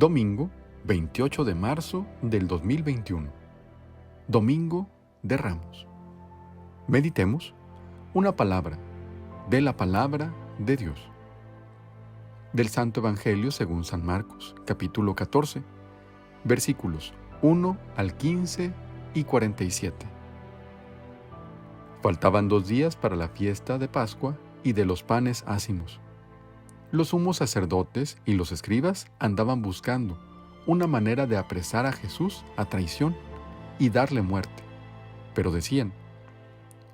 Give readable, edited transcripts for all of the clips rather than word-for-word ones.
Domingo 28 de marzo del 2021. Domingo de Ramos. Meditemos una palabra de la palabra de Dios. Del Santo Evangelio según San Marcos, capítulo 14, versículos 1 al 15 y 47. Faltaban 2 días para la fiesta de Pascua y de los panes ácimos. Los sumos sacerdotes y los escribas andaban buscando una manera de apresar a Jesús a traición y darle muerte, pero decían: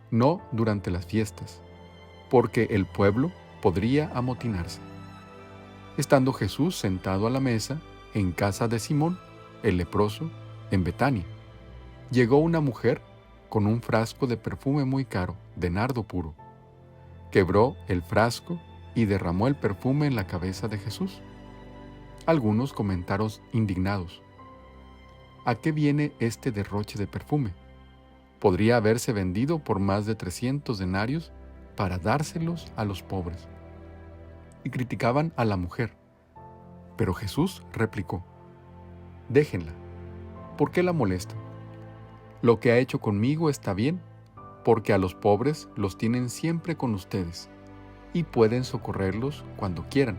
no durante las fiestas, porque el pueblo podría amotinarse. Estando Jesús sentado a la mesa en casa de Simón, el leproso, en Betania, llegó una mujer con un frasco de perfume muy caro, de nardo puro. Quebró el frasco y derramó el perfume en la cabeza de Jesús. Algunos comentaron indignados: ¿a qué viene este derroche de perfume? Podría haberse vendido por más de 300 denarios para dárselos a los pobres. Y criticaban a la mujer. Pero Jesús replicó: déjenla. ¿Por qué la molestan? Lo que ha hecho conmigo está bien, porque a los pobres los tienen siempre con ustedes y pueden socorrerlos cuando quieran,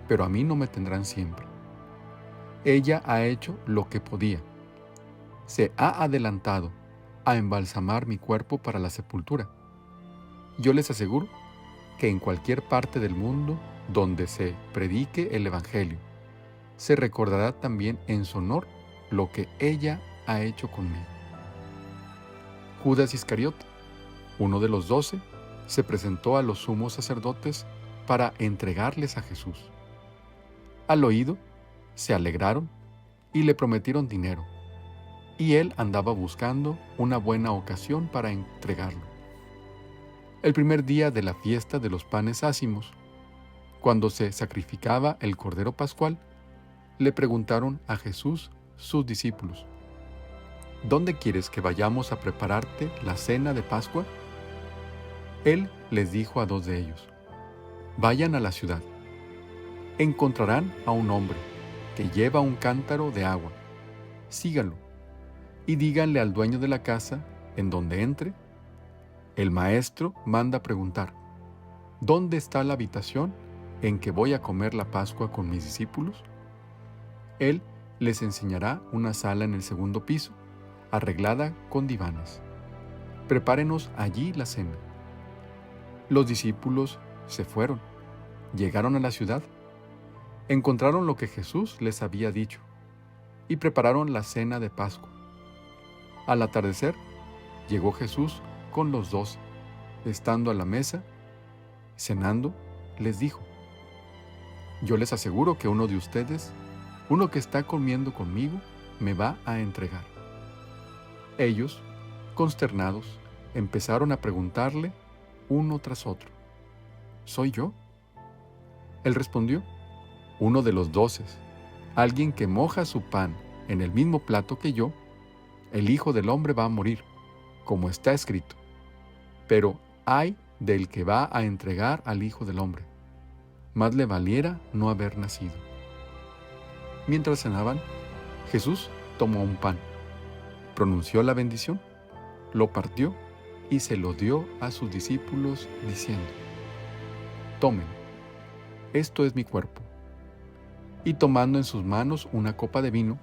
pero a mí no me tendrán siempre. Ella ha hecho lo que podía. Se ha adelantado a embalsamar mi cuerpo para la sepultura. Yo les aseguro que en cualquier parte del mundo donde se predique el Evangelio, se recordará también en su honor lo que ella ha hecho conmigo. Judas Iscariote, uno de los 12, se presentó a los sumos sacerdotes para entregarles a Jesús. Al oído, se alegraron y le prometieron dinero, y él andaba buscando una buena ocasión para entregarlo. El primer día de la fiesta de los panes ácimos, cuando se sacrificaba el cordero pascual, le preguntaron a Jesús sus discípulos: ¿dónde quieres que vayamos a prepararte la cena de Pascua? Él les dijo a 2 de ellos: vayan a la ciudad. Encontrarán a un hombre que lleva un cántaro de agua. Síganlo y díganle al dueño de la casa en donde entre: el maestro manda preguntar, ¿dónde está la habitación en que voy a comer la Pascua con mis discípulos? Él les enseñará una sala en el 2º piso, arreglada con divanes. Prepárenos allí la cena. Los discípulos se fueron, llegaron a la ciudad, encontraron lo que Jesús les había dicho y prepararon la cena de Pascua. Al atardecer, llegó Jesús con los 12. Estando a la mesa, cenando, les dijo: yo les aseguro que uno de ustedes, uno que está comiendo conmigo, me va a entregar. Ellos, consternados, empezaron a preguntarle uno tras otro: ¿soy yo? Él respondió: uno de los 12, alguien que moja su pan en el mismo plato que yo. El Hijo del Hombre va a morir, como está escrito, pero ay del que va a entregar al Hijo del Hombre. Más le valiera no haber nacido. Mientras cenaban, Jesús tomó un pan, pronunció la bendición, lo partió y se lo dio a sus discípulos diciendo: tomen, esto es mi cuerpo. Y tomando en sus manos una copa de vino,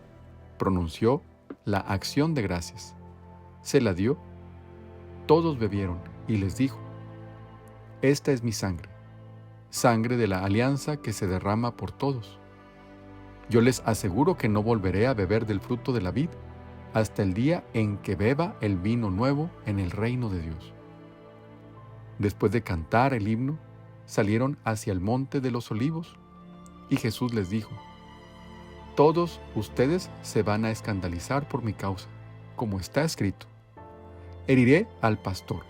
pronunció la acción de gracias. Se la dio, todos bebieron y les dijo: esta es mi sangre, sangre de la alianza que se derrama por todos. Yo les aseguro que no volveré a beber del fruto de la vid hasta el día en que beba el vino nuevo en el reino de Dios. Después de cantar el himno, salieron hacia el monte de los olivos, y Jesús les dijo: todos ustedes se van a escandalizar por mi causa, como está escrito: heriré al pastor,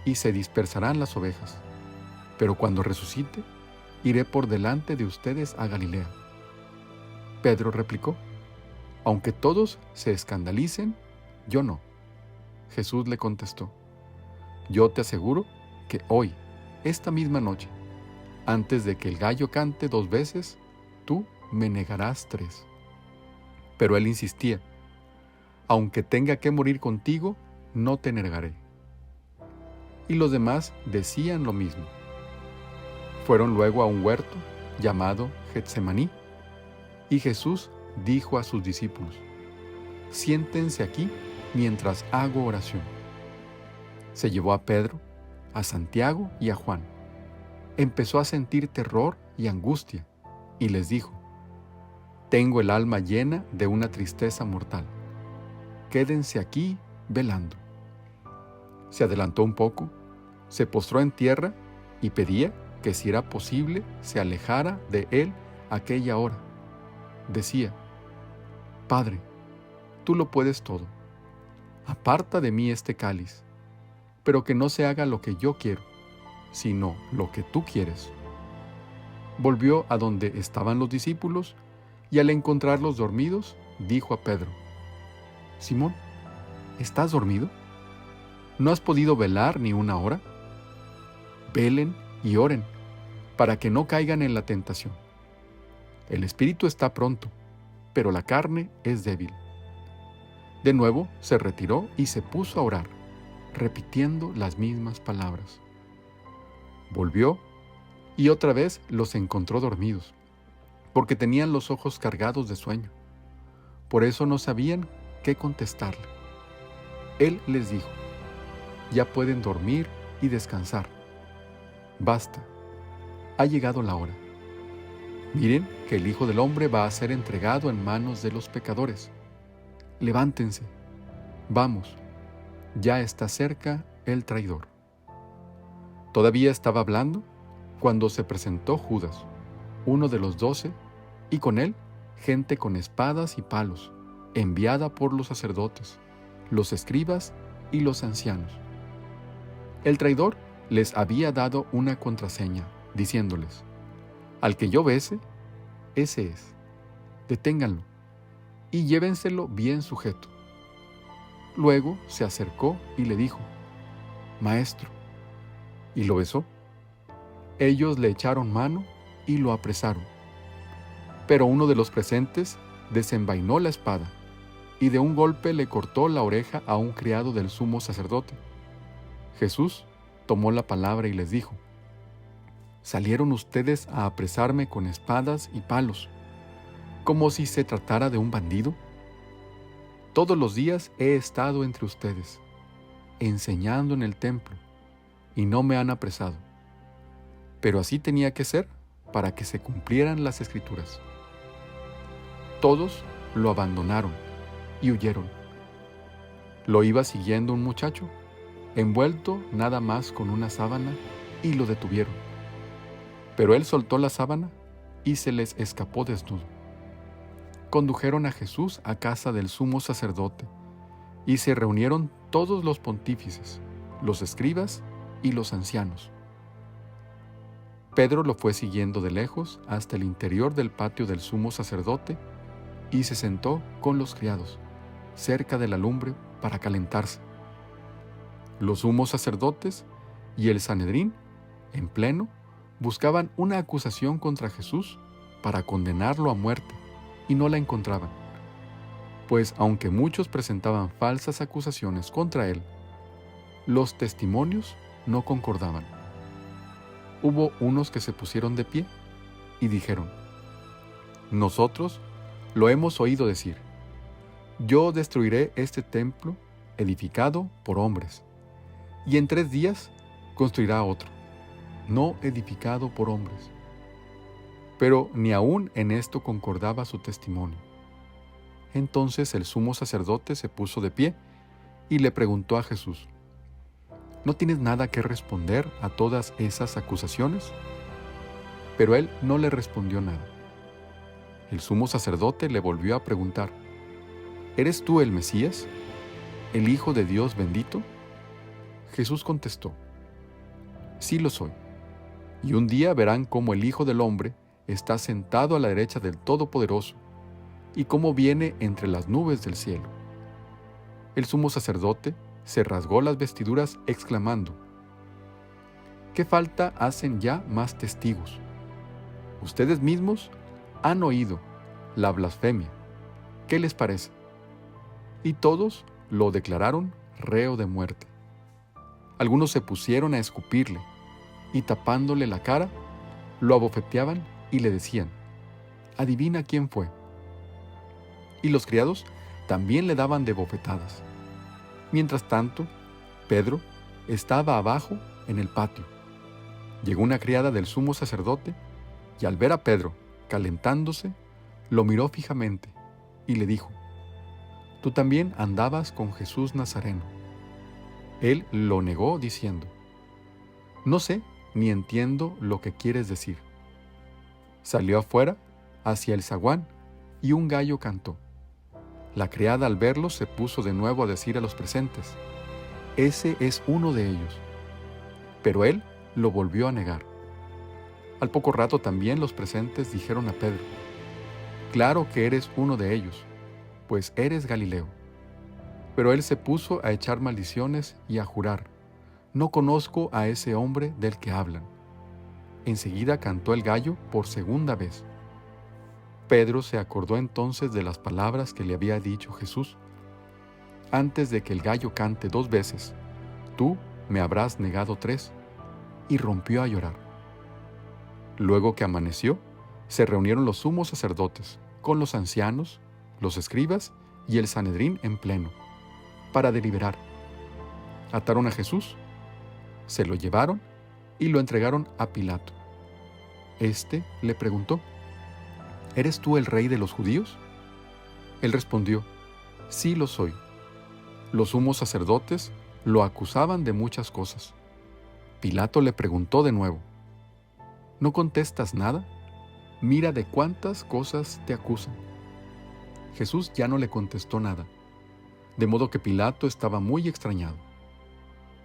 y se dispersarán las ovejas. Pero cuando resucite, iré por delante de ustedes a Galilea. Pedro replicó: aunque todos se escandalicen, yo no. Jesús le contestó: yo te aseguro que hoy, esta misma noche, antes de que el gallo cante 2 veces, tú me negarás 3. Pero él insistía: aunque tenga que morir contigo, no te negaré. Y los demás decían lo mismo. Fueron luego a un huerto llamado Getsemaní, y Jesús dijo a sus discípulos: siéntense aquí mientras hago oración. Se llevó a Pedro, a Santiago y a Juan. Empezó a sentir terror y angustia, y les dijo: tengo el alma llena de una tristeza mortal. Quédense aquí velando. Se adelantó un poco, se postró en tierra y pedía que, si era posible, se alejara de él aquella hora. Decía: Padre, tú lo puedes todo. Aparta de mí este cáliz, pero que no se haga lo que yo quiero, sino lo que tú quieres. Volvió a donde estaban los discípulos y, al encontrarlos dormidos, dijo a Pedro: Simón, ¿estás dormido? ¿No has podido velar ni una hora? Velen y oren, para que no caigan en la tentación. El espíritu está pronto, pero la carne es débil. De nuevo se retiró y se puso a orar, repitiendo las mismas palabras. Volvió y otra vez los encontró dormidos, porque tenían los ojos cargados de sueño. Por eso no sabían qué contestarle. Él les dijo: ya pueden dormir y descansar. Basta, ha llegado la hora. Miren que el Hijo del Hombre va a ser entregado en manos de los pecadores. Levántense, vamos, ya está cerca el traidor. Todavía estaba hablando cuando se presentó Judas, uno de los 12, y con él gente con espadas y palos, enviada por los sacerdotes, los escribas y los ancianos. El traidor les había dado una contraseña, diciéndoles: al que yo bese, ese es. Deténganlo y llévenselo bien sujeto. Luego se acercó y le dijo: Maestro, y lo besó. Ellos le echaron mano y lo apresaron. Pero uno de los presentes desenvainó la espada y de un golpe le cortó la oreja a un criado del sumo sacerdote. Jesús tomó la palabra y les dijo: ¿salieron ustedes a apresarme con espadas y palos, como si se tratara de un bandido? Todos los días he estado entre ustedes, enseñando en el templo, y no me han apresado. Pero así tenía que ser para que se cumplieran las Escrituras. Todos lo abandonaron y huyeron. Lo iba siguiendo un muchacho, envuelto nada más con una sábana, y lo detuvieron. Pero él soltó la sábana y se les escapó desnudo. Condujeron a Jesús a casa del sumo sacerdote, y se reunieron todos los pontífices, los escribas y los ancianos. Pedro lo fue siguiendo de lejos hasta el interior del patio del sumo sacerdote y se sentó con los criados, cerca de la lumbre, para calentarse. Los sumos sacerdotes y el Sanedrín, en pleno, buscaban una acusación contra Jesús para condenarlo a muerte, y no la encontraban, pues aunque muchos presentaban falsas acusaciones contra él, los testimonios no concordaban. Hubo unos que se pusieron de pie y dijeron: nosotros lo hemos oído decir: yo destruiré este templo edificado por hombres, y en 3 días construirá otro, no edificado por hombres. Pero ni aún en esto concordaba su testimonio. Entonces el sumo sacerdote se puso de pie y le preguntó a Jesús: ¿no tienes nada que responder a todas esas acusaciones? Pero él no le respondió nada. El sumo sacerdote le volvió a preguntar: ¿eres tú el Mesías, el Hijo de Dios bendito? Jesús contestó: sí lo soy. Y un día verán cómo el Hijo del Hombre está sentado a la derecha del Todopoderoso, y cómo viene entre las nubes del cielo. El sumo sacerdote se rasgó las vestiduras exclamando: ¿qué falta hacen ya más testigos? Ustedes mismos han oído la blasfemia. ¿Qué les parece? Y todos lo declararon reo de muerte. Algunos se pusieron a escupirle, y tapándole la cara, lo abofeteaban y le decían: «Adivina quién fue». Y los criados también le daban de bofetadas. Mientras tanto, Pedro estaba abajo en el patio. Llegó una criada del sumo sacerdote, y al ver a Pedro calentándose, lo miró fijamente y le dijo: «Tú también andabas con Jesús Nazareno». Él lo negó diciendo: «No sé ni entiendo lo que quieres decir». Salió afuera, hacia el zaguán, y un gallo cantó. La criada al verlo se puso de nuevo a decir a los presentes: «Ese es uno de ellos». Pero él lo volvió a negar. Al poco rato también los presentes dijeron a Pedro: «Claro que eres uno de ellos, pues eres Galileo». Pero él se puso a echar maldiciones y a jurar: «No conozco a ese hombre del que hablan». Enseguida cantó el gallo por segunda vez. Pedro se acordó entonces de las palabras que le había dicho Jesús: «Antes de que el gallo cante 2 veces, tú me habrás negado 3», y rompió a llorar. Luego que amaneció, se reunieron los sumos sacerdotes, con los ancianos, los escribas y el Sanedrín en pleno, para deliberar. Ataron a Jesús, se lo llevaron y lo entregaron a Pilato. Este le preguntó: «¿Eres tú el rey de los judíos?». Él respondió: «Sí lo soy». Los sumos sacerdotes lo acusaban de muchas cosas. Pilato le preguntó de nuevo: «¿No contestas nada? Mira de cuántas cosas te acusan». Jesús ya no le contestó nada, de modo que Pilato estaba muy extrañado.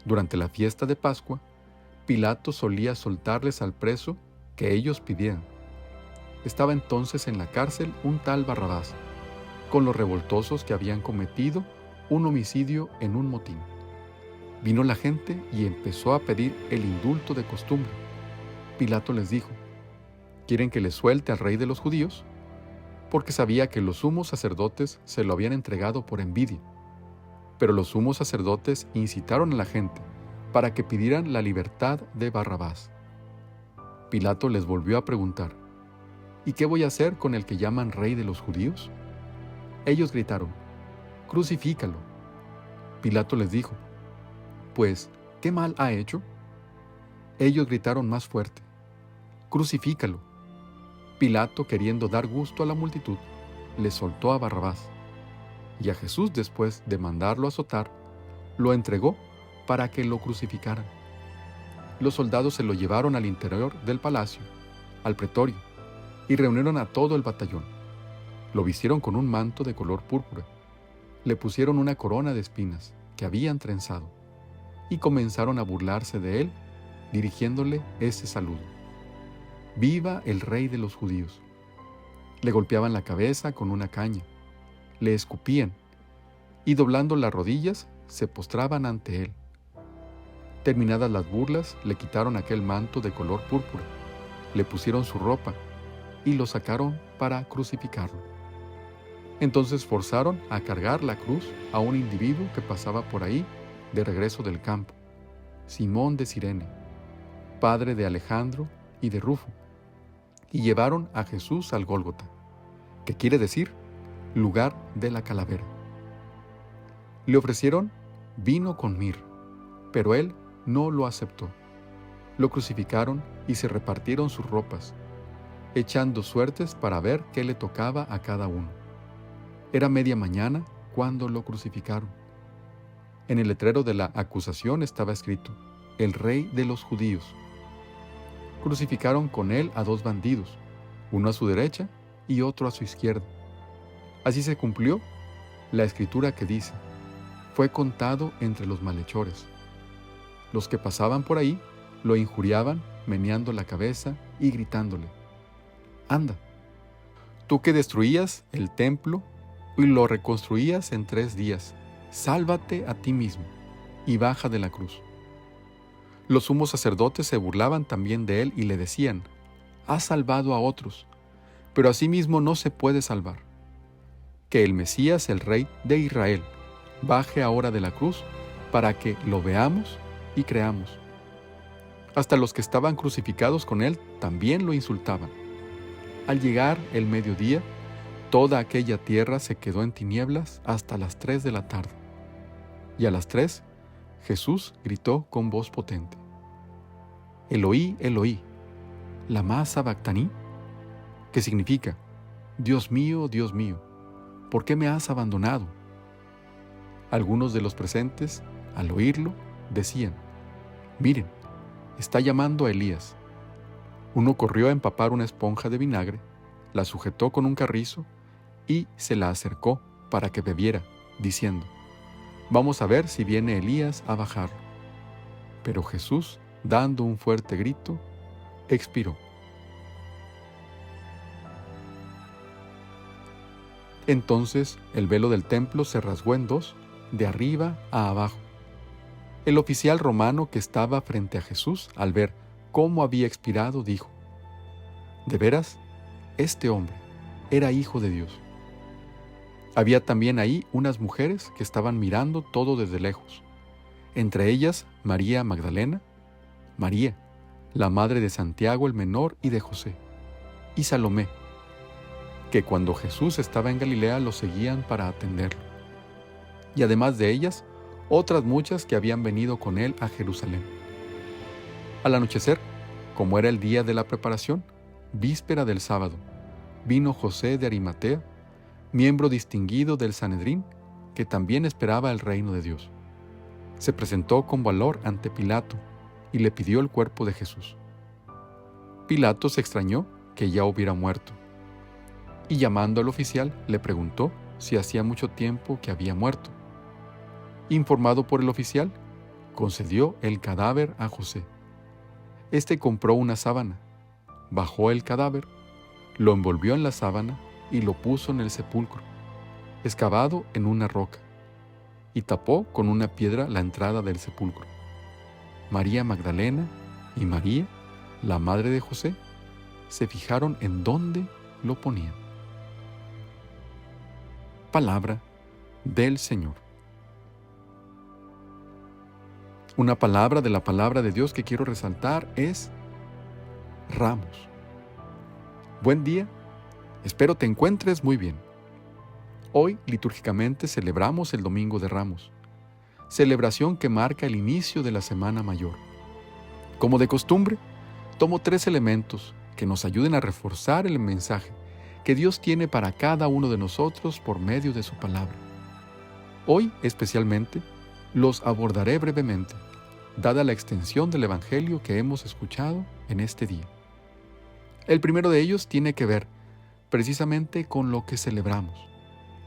Durante la fiesta de Pascua, Pilato solía soltarles al preso que ellos pidieran. Estaba entonces en la cárcel un tal Barrabás, con los revoltosos que habían cometido un homicidio en un motín. Vino la gente y empezó a pedir el indulto de costumbre. Pilato les dijo: «¿Quieren que les suelte al rey de los judíos?», porque sabía que los sumos sacerdotes se lo habían entregado por envidia. Pero los sumos sacerdotes incitaron a la gente para que pidieran la libertad de Barrabás. Pilato les volvió a preguntar: «¿Y qué voy a hacer con el que llaman rey de los judíos?». Ellos gritaron: «Crucifícalo». Pilato les dijo: «Pues, ¿qué mal ha hecho?». Ellos gritaron más fuerte: «Crucifícalo». Pilato, queriendo dar gusto a la multitud, le soltó a Barrabás. Y a Jesús, después de mandarlo azotar, lo entregó para que lo crucificaran. Los soldados se lo llevaron al interior del palacio, al pretorio, y reunieron a todo el batallón. Lo vistieron con un manto de color púrpura. Le pusieron una corona de espinas que habían trenzado, y comenzaron a burlarse de él, dirigiéndole ese saludo: «¡Viva el rey de los judíos!». Le golpeaban la cabeza con una caña, le escupían, y doblando las rodillas se postraban ante él. Terminadas las burlas, le quitaron aquel manto de color púrpura, le pusieron su ropa y lo sacaron para crucificarlo. Entonces forzaron a cargar la cruz a un individuo que pasaba por ahí de regreso del campo, Simón de Cirene, padre de Alejandro y de Rufo, y llevaron a Jesús al Gólgota, que quiere decir lugar de la calavera. Le ofrecieron vino con mirra, pero él no lo aceptó. Lo crucificaron y se repartieron sus ropas, echando suertes para ver qué le tocaba a cada uno. Era media mañana cuando lo crucificaron. En el letrero de la acusación estaba escrito: «El rey de los judíos». Crucificaron con él a 2 bandidos, uno a su derecha y otro a su izquierda. Así se cumplió la escritura que dice: «Fue contado entre los malhechores». Los que pasaban por ahí lo injuriaban, meneando la cabeza y gritándole: «Anda, tú que destruías el templo y lo reconstruías en 3 días, sálvate a ti mismo y baja de la cruz». Los sumos sacerdotes se burlaban también de él y le decían: «Has salvado a otros, pero asimismo no se puede salvar. Que el Mesías, el Rey de Israel, baje ahora de la cruz para que lo veamos y creamos. Hasta los que estaban crucificados con él también lo insultaban. Al llegar el mediodía, toda aquella tierra se quedó en tinieblas hasta las 3 de la tarde. Y a las 3, Jesús gritó con voz potente: Eloí, Eloí, lama sabactani, que significa: Dios mío, ¿por qué me has abandonado? Algunos de los presentes, al oírlo, decían: Miren, está llamando a Elías. Uno corrió a empapar una esponja de vinagre, la sujetó con un carrizo y se la acercó para que bebiera, diciendo: Vamos a ver si viene Elías a bajarlo. Pero Jesús, dando un fuerte grito, expiró. Entonces el velo del templo se rasgó en dos, de arriba a abajo. El oficial romano que estaba frente a Jesús, al ver cómo había expirado, dijo: De veras, este hombre era hijo de Dios. Había también ahí unas mujeres que estaban mirando todo desde lejos, entre ellas María Magdalena, María, la madre de Santiago el menor y de José, y Salomé, que cuando Jesús estaba en Galilea lo seguían para atenderlo. Y además de ellas, otras muchas que habían venido con él a Jerusalén. Al anochecer, como era el día de la preparación, víspera del sábado, vino José de Arimatea, miembro distinguido del Sanedrín, que también esperaba el reino de Dios. Se presentó con valor ante Pilato y le pidió el cuerpo de Jesús. Pilato se extrañó que ya hubiera muerto, y llamando al oficial le preguntó si hacía mucho tiempo que había muerto. Informado por el oficial, concedió el cadáver a José. Este compró una sábana, bajó el cadáver, lo envolvió en la sábana y lo puso en el sepulcro, excavado en una roca, y tapó con una piedra la entrada del sepulcro. María Magdalena y María, la madre de José, se fijaron en dónde lo ponían. Palabra del Señor. Una palabra de la palabra de Dios que quiero resaltar es ramos. Buen día, espero te encuentres muy bien. Hoy litúrgicamente celebramos el Domingo de Ramos, celebración que marca el inicio de la Semana Mayor. Como de costumbre, tomo 3 elementos que nos ayuden a reforzar el mensaje que Dios tiene para cada uno de nosotros por medio de su palabra. Hoy, especialmente, los abordaré brevemente, dada la extensión del Evangelio que hemos escuchado en este día. El primero de ellos tiene que ver precisamente con lo que celebramos,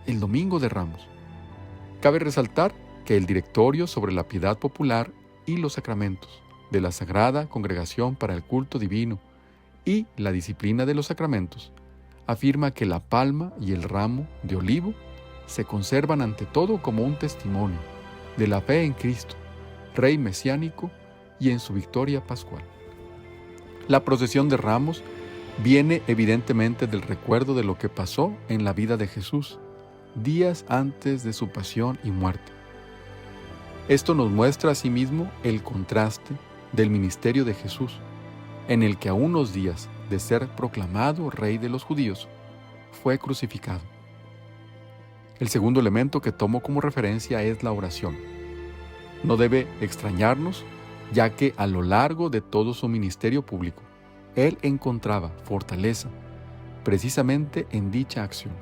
el Domingo de Ramos. Cabe resaltar que el Directorio sobre la Piedad Popular y los Sacramentos de la Sagrada Congregación para el Culto Divino y la Disciplina de los Sacramentos afirma que la palma y el ramo de olivo se conservan ante todo como un testimonio de la fe en Cristo, Rey mesiánico, y en su victoria pascual. La procesión de ramos viene evidentemente del recuerdo de lo que pasó en la vida de Jesús, días antes de su pasión y muerte. Esto nos muestra asimismo el contraste del ministerio de Jesús, en el que a unos días de ser proclamado Rey de los judíos, fue crucificado. El segundo elemento que tomo como referencia es la oración. No debe extrañarnos, ya que a lo largo de todo su ministerio público, Él encontraba fortaleza precisamente en dicha acción.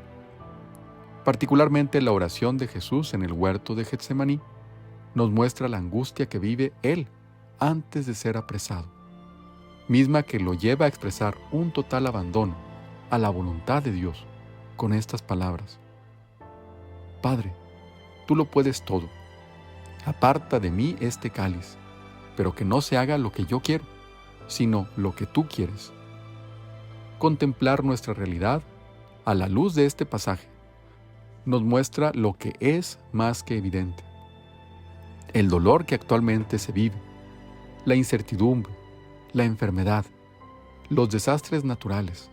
Particularmente la oración de Jesús en el huerto de Getsemaní nos muestra la angustia que vive Él antes de ser apresado, misma que lo lleva a expresar un total abandono a la voluntad de Dios con estas palabras: Padre, tú lo puedes todo. Aparta de mí este cáliz, pero que no se haga lo que yo quiero, sino lo que tú quieres. Contemplar nuestra realidad a la luz de este pasaje nos muestra lo que es más que evidente: el dolor que actualmente se vive, la incertidumbre, la enfermedad, los desastres naturales.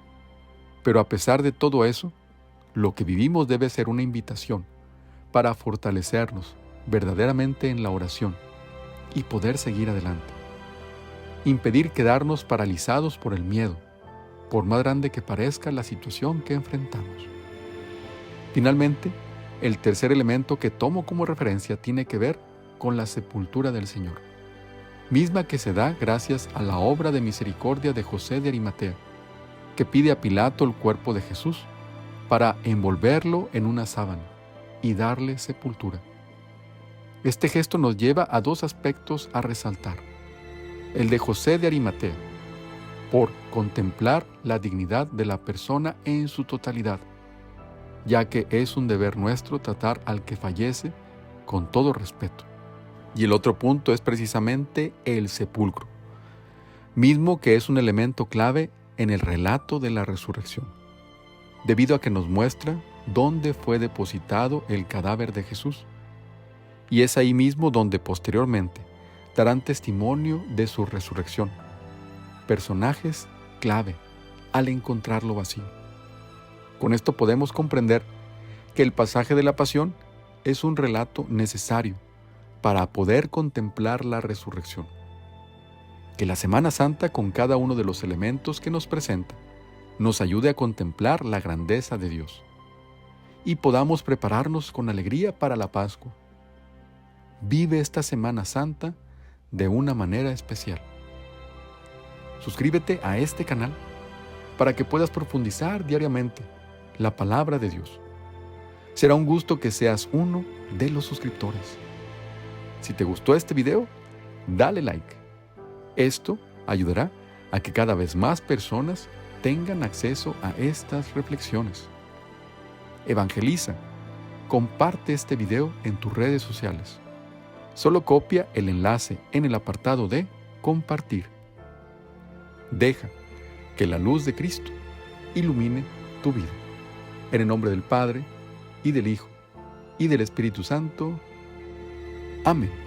Pero a pesar de todo eso, lo que vivimos debe ser una invitación para fortalecernos verdaderamente en la oración y poder seguir adelante. Impedir quedarnos paralizados por el miedo, por más grande que parezca la situación que enfrentamos. Finalmente, el tercer elemento que tomo como referencia tiene que ver con la sepultura del Señor, misma que se da gracias a la obra de misericordia de José de Arimatea, que pide a Pilato el cuerpo de Jesús para envolverlo en una sábana y darle sepultura. Este gesto nos lleva a dos aspectos a resaltar. El de José de Arimatea, por contemplar la dignidad de la persona en su totalidad, ya que es un deber nuestro tratar al que fallece con todo respeto. Y el otro punto es precisamente el sepulcro, mismo que es un elemento clave en el relato de la resurrección, debido a que nos muestra dónde fue depositado el cadáver de Jesús. Y es ahí mismo donde posteriormente darán testimonio de su resurrección, personajes clave al encontrarlo vacío. Con esto podemos comprender que el pasaje de la pasión es un relato necesario para poder contemplar la resurrección. Que la Semana Santa, con cada uno de los elementos que nos presenta, nos ayude a contemplar la grandeza de Dios y podamos prepararnos con alegría para la Pascua. Vive esta Semana Santa de una manera especial. Suscríbete a este canal para que puedas profundizar diariamente la palabra de Dios. Será un gusto que seas uno de los suscriptores. Si te gustó este video, dale like. Esto ayudará a que cada vez más personas tengan acceso a estas reflexiones. Evangeliza. Comparte este video en tus redes sociales. Solo copia el enlace en el apartado de compartir. Deja que la luz de Cristo ilumine tu vida. En el nombre del Padre, y del Hijo, y del Espíritu Santo. Amén.